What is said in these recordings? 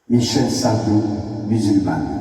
Michel Sardou, musulmane.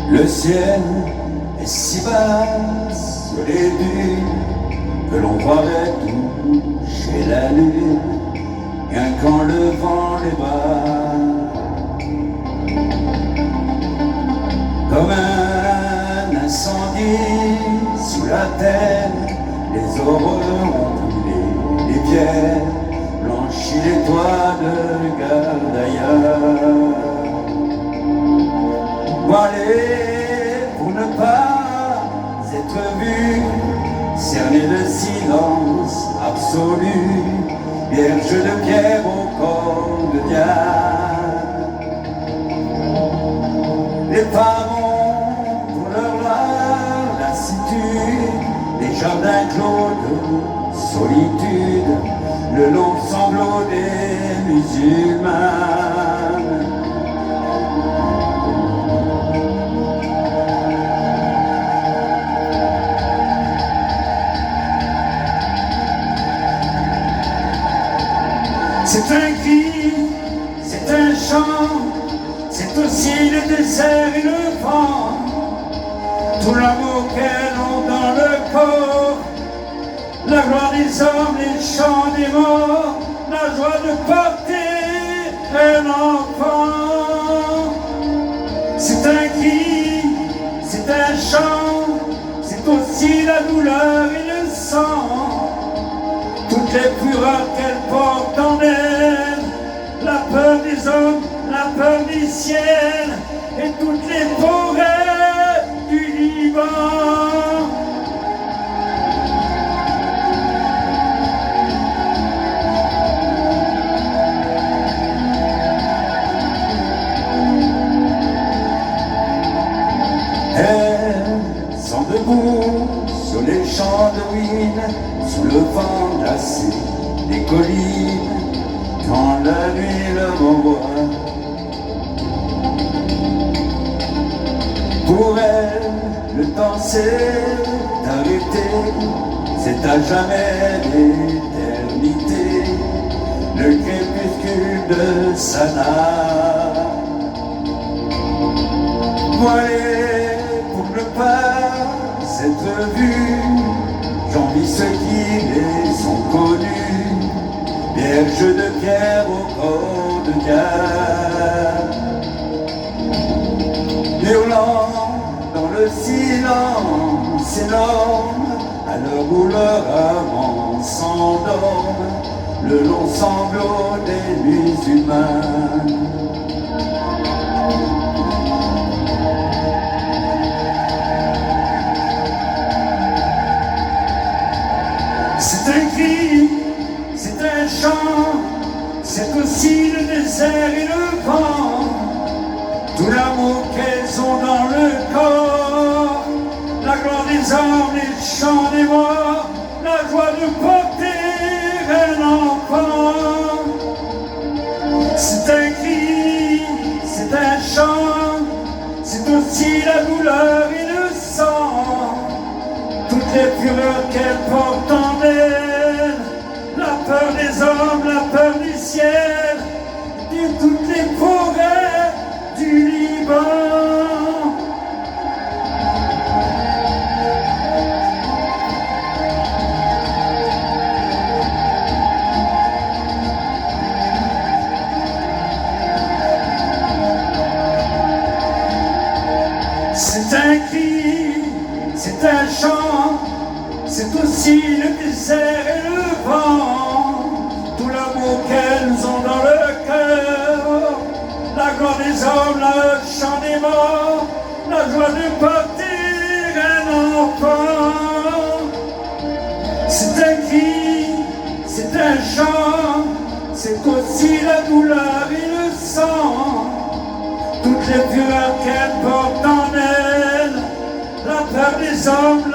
Le ciel est si bas sur les dunes que l'on croirait toucher la lune, bien quand le vent les bat. Comme un incendie sous la terre, les horreurs ont brûlé les pierres, blanchi les toits de Gardaïa. Voilé pour ne pas être vu, cerner le silence absolu, vierge de pierre au corps de diable. Les femmes ont pour leur lassitude des jardins clos de solitude, le long sanglot des musulmans. C'est un cri, c'est un chant, c'est aussi le désert et le vent, tout l'amour qu'elles ont dans le corps, la gloire des hommes, les chants des morts, la joie de porter un enfant. C'est un cri, c'est un chant, c'est aussi la douleur et le sang, toutes les fureurs qu'elle porte en elle, la peur des hommes, la peur du ciel, et toutes les forêts du Liban. Elles sont debout sur les champs de ruines, sous le vent glacé des collines, quand la nuit leur envoie. Pour elles, le temps s'est arrêté, c'est à jamais l'éternité, le crépuscule de Sana. Voilé pour ne pas être vu, j'envie ceux qui les ont connus, vierge de pierre au corps de diable. Hurlant dans le silence énorme, à l'heure où leur amant s'endorme, le long sanglot des musulmans. C'est un cri, c'est un chant, c'est aussi le désert et le vent, tout l'amour qu'elles ont dans le corps, la gloire des hommes, les chants des morts, la joie de porter un enfant. C'est un cri, c'est un chant, c'est aussi la douleur et le sang, toutes les fureurs qu'elle porte en elle, la peur des hommes, la peur du ciel, et toutes les forêts du Liban. un cri, c'est un chant, c'est aussi le désert et le vent, tout l'amour qu'elles ont dans le cœur, la gloire des hommes, le chant des morts, la joie de porter un enfant. C'est un cri, c'est un chant, c'est aussi la douleur et le sang, toutes les fureurs qu'elle porte en elle, la peur des hommes,